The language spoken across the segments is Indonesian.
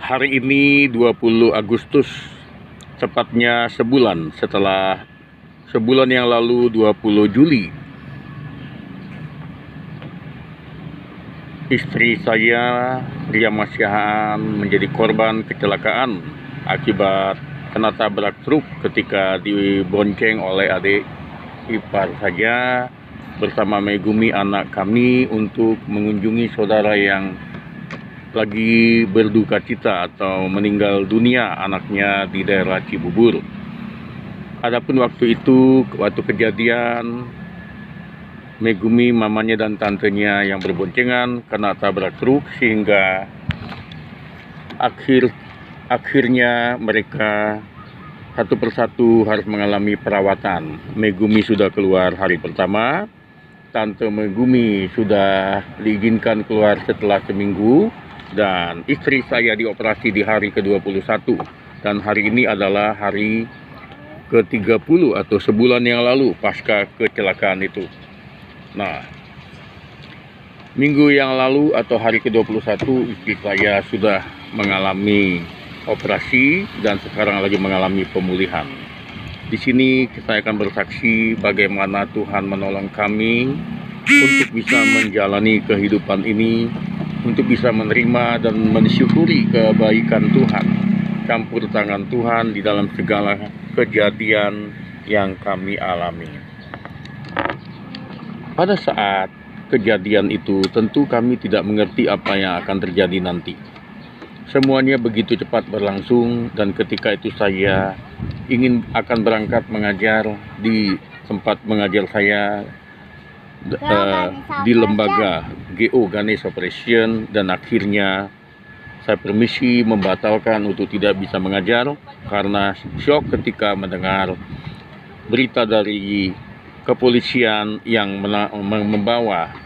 Hari ini 20 Agustus, tepatnya sebulan setelah sebulan yang lalu 20 Juli. Istri saya, Ria Masyahan, menjadi korban kecelakaan akibat kena tabrak truk ketika dibonceng oleh adik ipar saya bersama Megumi anak kami untuk mengunjungi saudara yang lagi berduka cita atau meninggal dunia anaknya di daerah Cibubur. Adapun waktu kejadian, Megumi, mamanya dan tantenya yang berboncengan kena tabrak truk sehingga akhirnya mereka satu persatu harus mengalami perawatan. Megumi sudah keluar hari pertama, Tante Megumi sudah diizinkan keluar setelah seminggu, dan istri saya dioperasi di hari ke-21, dan hari ini adalah hari ke-30 atau sebulan yang lalu pasca kecelakaan itu. Nah, minggu yang lalu atau hari ke-21 istri saya sudah mengalami operasi dan sekarang lagi mengalami pemulihan. Di sini saya akan bersaksi bagaimana Tuhan menolong kami untuk bisa menjalani kehidupan ini, untuk bisa menerima dan mensyukuri kebaikan Tuhan, campur tangan Tuhan di dalam segala kejadian yang kami alami. Pada saat kejadian itu tentu kami tidak mengerti apa yang akan terjadi nanti. Semuanya begitu cepat berlangsung, dan ketika itu saya akan berangkat mengajar di tempat mengajar saya di lembaga GO Ganesh Operation, dan akhirnya saya permisi membatalkan untuk tidak bisa mengajar karena syok ketika mendengar berita dari kepolisian yang membawa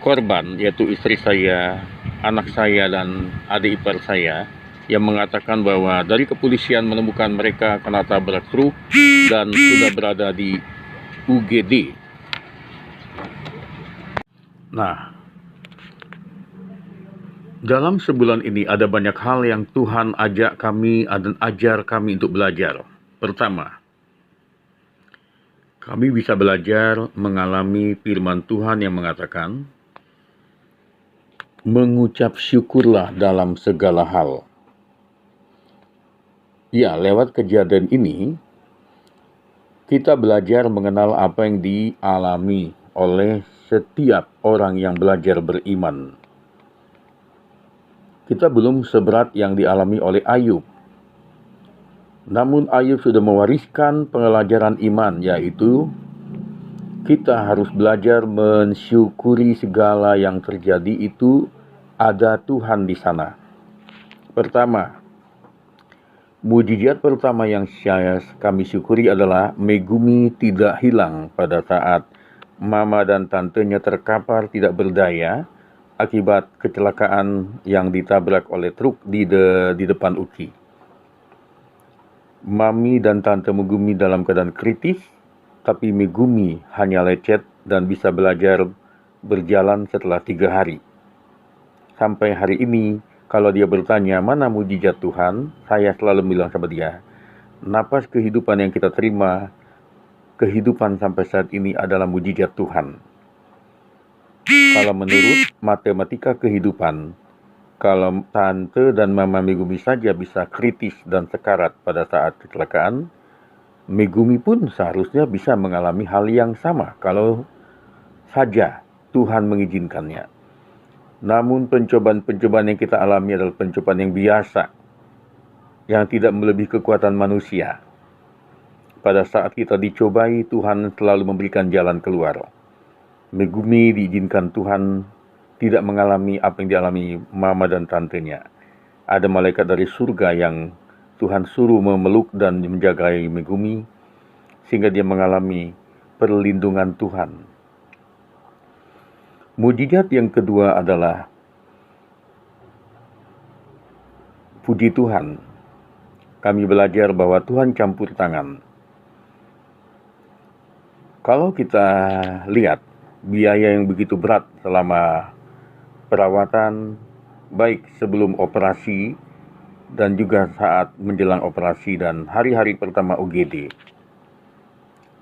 korban, yaitu istri saya, anak saya, dan adik ipar saya, yang mengatakan bahwa dari kepolisian menemukan mereka kena tabrak truk dan sudah berada di UGD. Nah, dalam sebulan ini ada banyak hal yang Tuhan ajak kami dan ajar kami untuk belajar. Pertama, kami bisa belajar mengalami firman Tuhan yang mengatakan, mengucap syukurlah dalam segala hal. Ya, lewat kejadian ini, kita belajar mengenal apa yang dialami oleh setiap orang yang belajar beriman. Kita belum seberat yang dialami oleh Ayub. Namun Ayub sudah mewariskan pelajaran iman, yaitu kita harus belajar mensyukuri segala yang terjadi itu ada Tuhan di sana. Pertama, mujizat pertama yang kami syukuri adalah Megumi tidak hilang pada saat mama dan tantenya terkapar tidak berdaya akibat kecelakaan yang ditabrak oleh truk di depan Uki. Mami dan tante Megumi dalam keadaan kritis, tapi Megumi hanya lecet dan bisa belajar berjalan setelah 3 hari. Sampai hari ini, kalau dia bertanya mana mujizat Tuhan, saya selalu bilang sama dia, napas kehidupan yang kita terima, kehidupan sampai saat ini adalah mujizat Tuhan. Kalau menurut matematika kehidupan, kalau tante dan mama Megumi saja bisa kritis dan sekarat pada saat kecelakaan, Megumi pun seharusnya bisa mengalami hal yang sama kalau saja Tuhan mengizinkannya. Namun pencobaan-pencobaan yang kita alami adalah pencobaan yang biasa, yang tidak melebihi kekuatan manusia. Pada saat kita dicobai, Tuhan selalu memberikan jalan keluar. Megumi diizinkan Tuhan tidak mengalami apa yang dialami mama dan tantenya. Ada malaikat dari surga yang Tuhan suruh memeluk dan menjagai Megumi, sehingga dia mengalami perlindungan Tuhan. Mujizat yang kedua adalah puji Tuhan. Kami belajar bahwa Tuhan campur tangan. Kalau kita lihat biaya yang begitu berat selama perawatan baik sebelum operasi dan juga saat menjelang operasi dan hari-hari pertama UGD.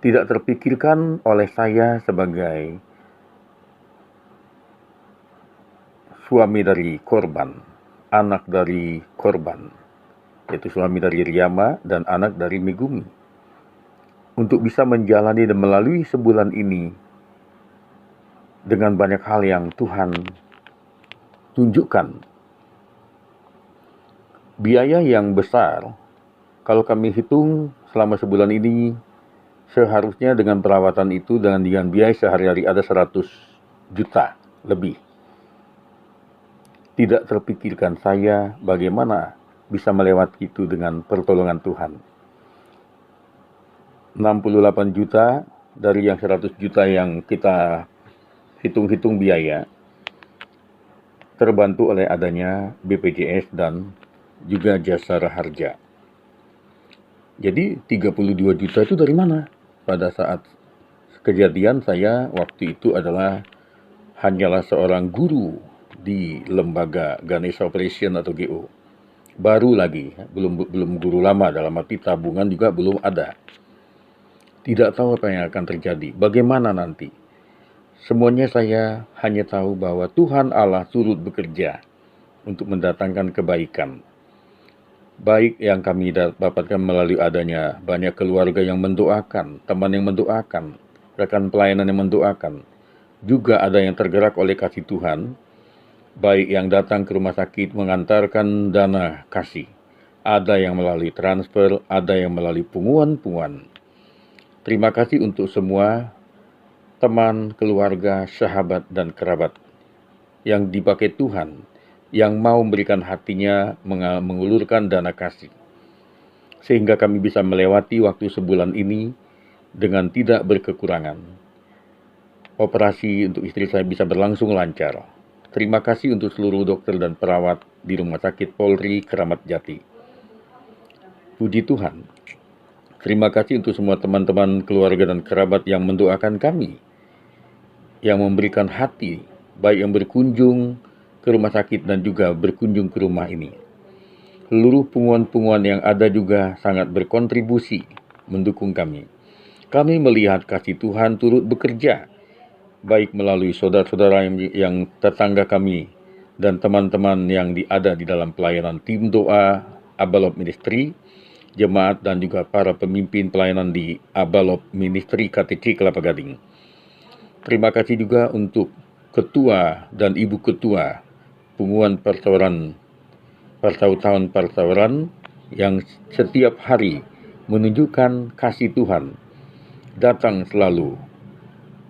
Tidak terpikirkan oleh saya sebagai suami dari korban, anak dari korban, yaitu suami dari Riyama dan anak dari Megumi. Untuk bisa menjalani dan melalui sebulan ini dengan banyak hal yang Tuhan tunjukkan. Biaya yang besar, kalau kami hitung selama sebulan ini, seharusnya dengan perawatan itu dengan biaya sehari-hari ada 100 juta lebih. Tidak terpikirkan saya bagaimana bisa melewati itu dengan pertolongan Tuhan. 68 juta dari yang 100 juta yang kita hitung-hitung biaya, terbantu oleh adanya BPJS dan juga jasa raharja. Jadi 32 juta itu dari mana? Pada saat kejadian saya waktu itu hanyalah seorang guru di lembaga Ganesha Operation atau GO. Baru lagi, belum guru lama, dalam arti tabungan juga belum ada. Tidak tahu apa yang akan terjadi, bagaimana nanti. Semuanya saya hanya tahu bahwa Tuhan Allah turut bekerja untuk mendatangkan kebaikan. Baik yang kami dapatkan melalui adanya banyak keluarga yang mendoakan, teman yang mendoakan, rekan pelayanan yang mendoakan. Juga ada yang tergerak oleh kasih Tuhan, baik yang datang ke rumah sakit mengantarkan dana kasih. Ada yang melalui transfer, ada yang melalui punguan-punguan. Terima kasih untuk semua teman, keluarga, sahabat, dan kerabat yang dipakai Tuhan, yang mau memberikan hatinya mengulurkan dana kasih. Sehingga kami bisa melewati waktu sebulan ini dengan tidak berkekurangan. Operasi untuk istri saya bisa berlangsung lancar. Terima kasih untuk seluruh dokter dan perawat di Rumah Sakit Polri Kramat Jati. Puji Tuhan. Terima kasih untuk semua teman-teman, keluarga, dan kerabat yang mendoakan kami, yang memberikan hati, baik yang berkunjung ke rumah sakit dan juga berkunjung ke rumah ini. Seluruh punguan-punguan yang ada juga sangat berkontribusi mendukung kami. Kami melihat kasih Tuhan turut bekerja, baik melalui saudara-saudara yang tetangga kami dan teman-teman yang ada di dalam pelayanan tim doa Abalop Ministry, jemaat dan juga para pemimpin pelayanan di Abalop Ministry KTC Kelapa Gading. Terima kasih juga untuk ketua dan ibu ketua punguan persautaan yang setiap hari menunjukkan kasih Tuhan, datang selalu,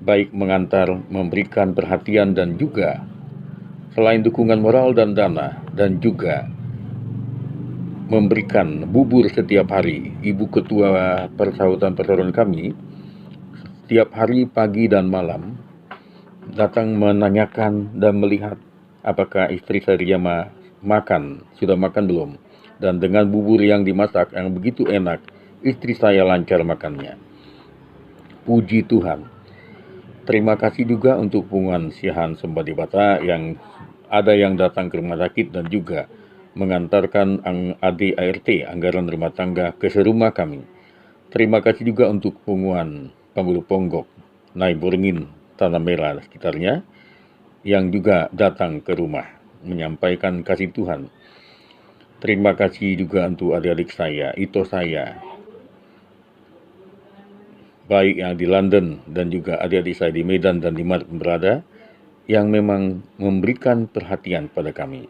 baik mengantar, memberikan perhatian dan juga selain dukungan moral dan dana, dan juga memberikan bubur setiap hari. Ibu ketua persautaan kami setiap hari pagi dan malam datang menanyakan dan melihat apakah istri saya sudah makan belum, dan dengan bubur yang dimasak yang begitu enak, istri saya lancar makannya. Puji Tuhan. Terima kasih juga untuk punguan Siahan Sembadi Bata yang ada yang datang ke rumah sakit dan juga mengantarkan ADART, anggaran rumah tangga, ke serumah kami. Terima kasih juga untuk punguan Pambulu Ponggok, Naiboringin, Tanah Merah dan sekitarnya, yang juga datang ke rumah menyampaikan kasih Tuhan. Terima kasih juga untuk adik-adik saya, ito saya, baik yang di London dan juga adik-adik saya di Medan dan di mana berada, yang memang memberikan perhatian pada kami.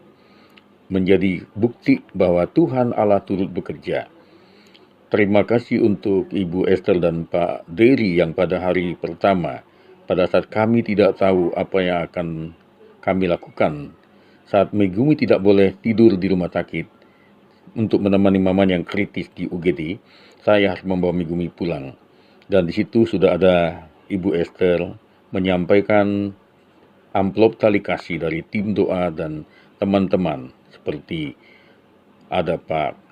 Menjadi bukti bahwa Tuhan Allah turut bekerja. Terima kasih untuk Ibu Esther dan Pak Dery yang pada hari pertama, pada saat kami tidak tahu apa yang akan kami lakukan, saat Megumi tidak boleh tidur di rumah sakit untuk menemani mama yang kritis di UGD, saya harus membawa Megumi pulang. Dan di situ sudah ada Ibu Esther menyampaikan amplop tali kasih dari tim doa dan teman-teman, seperti ada Pak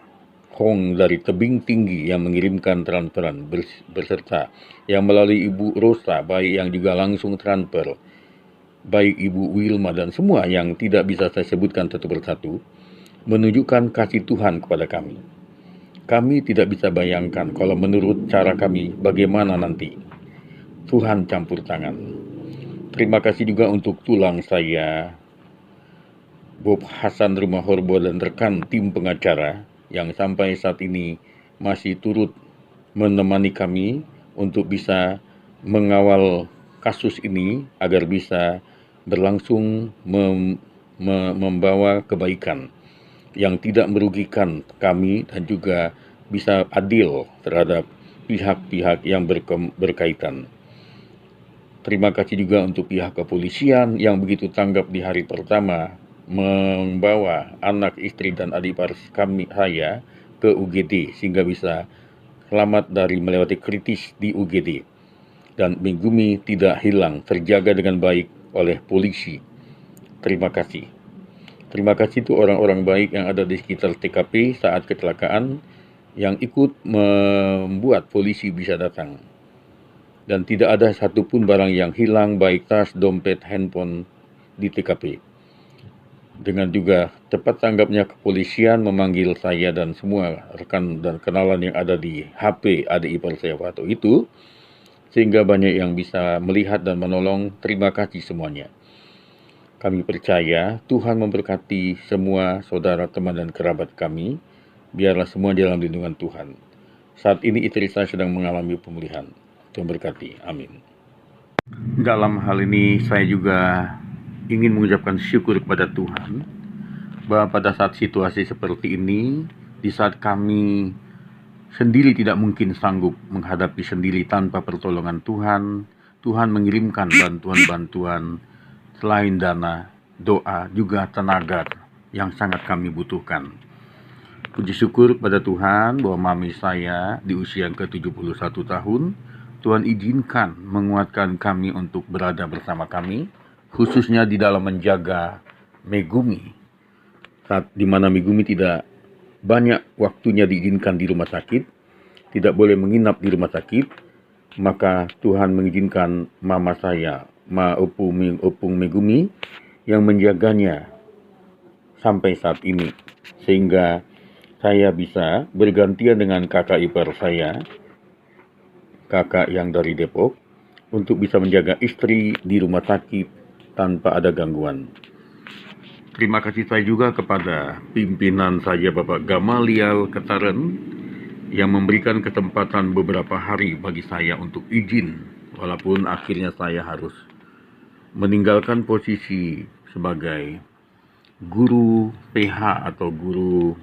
Hong dari Tebing Tinggi yang mengirimkan transferan berserta yang melalui Ibu Rosa baik yang juga langsung transfer, baik Ibu Wilma dan semua yang tidak bisa saya sebutkan satu persatu, menunjukkan kasih Tuhan kepada kami. Kami tidak bisa bayangkan kalau menurut cara kami bagaimana nanti. Tuhan campur tangan. Terima kasih juga untuk tulang saya, Bob Hasan Rumah Horbo dan rekan tim pengacara yang sampai saat ini masih turut menemani kami untuk bisa mengawal kasus ini agar bisa berlangsung membawa kebaikan yang tidak merugikan kami dan juga bisa adil terhadap pihak-pihak yang berkaitan. Terima kasih juga untuk pihak kepolisian yang begitu tanggap di hari pertama membawa anak, istri, dan adik ipar saya ke UGD sehingga bisa selamat dari melewati kritis di UGD. Dan Megumi tidak hilang, terjaga dengan baik oleh polisi. Terima kasih. Terima kasih untuk orang-orang baik yang ada di sekitar TKP saat kecelakaan yang ikut membuat polisi bisa datang. Dan tidak ada satupun barang yang hilang, baik tas, dompet, handphone di TKP. Dengan juga cepat tanggapnya kepolisian memanggil saya dan semua rekan dan kenalan yang ada di HP adik ipar saya waktu itu, sehingga banyak yang bisa melihat dan menolong. Terima kasih semuanya. Kami percaya Tuhan memberkati semua saudara, teman, dan kerabat kami. Biarlah semua dalam lindungan Tuhan. Saat ini istri saya sedang mengalami pemulihan. Tuhan berkati. Amin. Dalam hal ini saya juga ingin mengucapkan syukur kepada Tuhan bahwa pada saat situasi seperti ini, di saat kami sendiri tidak mungkin sanggup menghadapi sendiri tanpa pertolongan Tuhan, Tuhan mengirimkan bantuan-bantuan selain dana, doa, juga tenaga yang sangat kami butuhkan. Puji syukur pada Tuhan bahwa mami saya di usia yang ke-71 tahun, Tuhan izinkan menguatkan kami untuk berada bersama kami, khususnya di dalam menjaga Megumi. Saat di mana Megumi tidak banyak waktunya diizinkan di rumah sakit, tidak boleh menginap di rumah sakit, maka Tuhan mengizinkan mama saya, Opung Megumi, yang menjaganya sampai saat ini. Sehingga saya bisa bergantian dengan kakak ipar saya, kakak yang dari Depok, untuk bisa menjaga istri di rumah sakit tanpa ada gangguan. Terima kasih saya juga kepada pimpinan saya Bapak Gamaliel Ketaren yang memberikan kesempatan beberapa hari bagi saya untuk izin, walaupun akhirnya saya harus meninggalkan posisi sebagai guru PH atau guru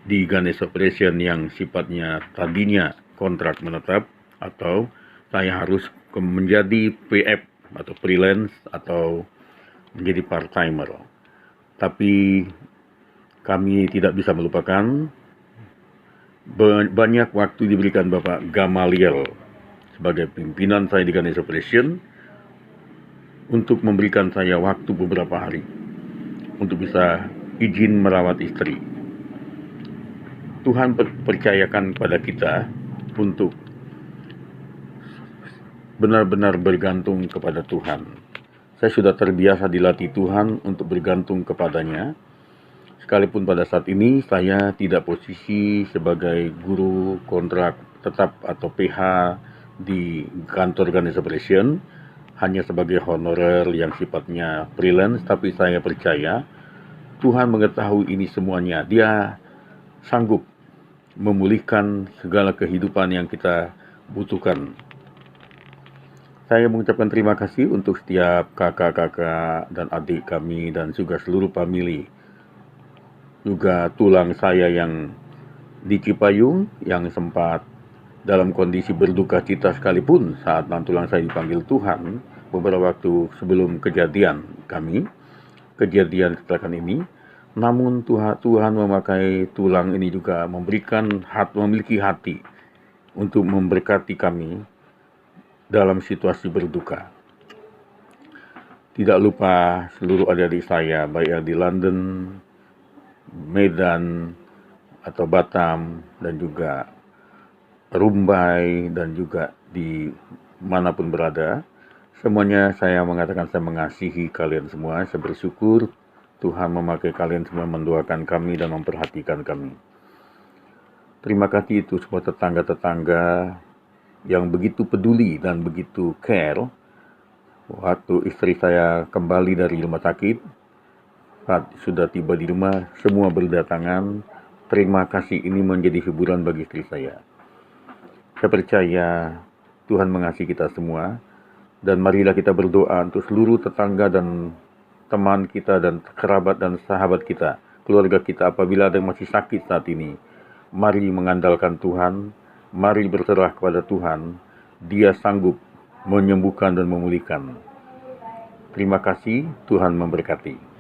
di Ganesha Operation yang sifatnya tadinya kontrak menetap, atau saya harus menjadi PF atau freelance atau menjadi part-timer. Tapi kami tidak bisa melupakan banyak waktu diberikan Bapak Gamaliel sebagai pimpinan saya di Ganesha Operation untuk memberikan saya waktu beberapa hari untuk bisa izin merawat istri. Tuhan percayakan kepada kita untuk benar-benar bergantung kepada Tuhan. Saya sudah terbiasa dilatih Tuhan untuk bergantung kepadanya. Sekalipun pada saat ini saya tidak posisi sebagai guru kontrak tetap atau PH di kantor Ganesha Operation, hanya sebagai honorer yang sifatnya freelance, tapi saya percaya Tuhan mengetahui ini semuanya. Dia sanggup memulihkan segala kehidupan yang kita butuhkan. Saya mengucapkan terima kasih untuk setiap kakak-kakak dan adik kami dan juga seluruh famili. Juga tulang saya yang di Cipayung yang sempat dalam kondisi berduka cita sekalipun saat tulang saya dipanggil Tuhan beberapa waktu sebelum kejadian kecelakaan ini. Namun Tuhan memakai tulang ini juga memiliki hati untuk memberkati kami dalam situasi berduka. Tidak lupa seluruh adik-adik saya, baik yang di London, Medan, atau Batam, dan juga Rumbai, dan juga di manapun berada. Semuanya saya mengatakan saya mengasihi kalian semua, saya bersyukur Tuhan memakai kalian semua mendoakan kami dan memperhatikan kami. Terima kasih itu semua tetangga-tetangga yang begitu peduli dan begitu care. Waktu istri saya kembali dari rumah sakit, saat sudah tiba di rumah, semua berdatangan. Terima kasih, ini menjadi hiburan bagi istri saya. Saya percaya Tuhan mengasihi kita semua. Dan marilah kita berdoa untuk seluruh tetangga dan teman kita dan kerabat dan sahabat kita, keluarga kita apabila ada yang masih sakit saat ini. Mari mengandalkan Tuhan, mari berserah kepada Tuhan. Dia sanggup menyembuhkan dan memulihkan. Terima kasih, Tuhan memberkati.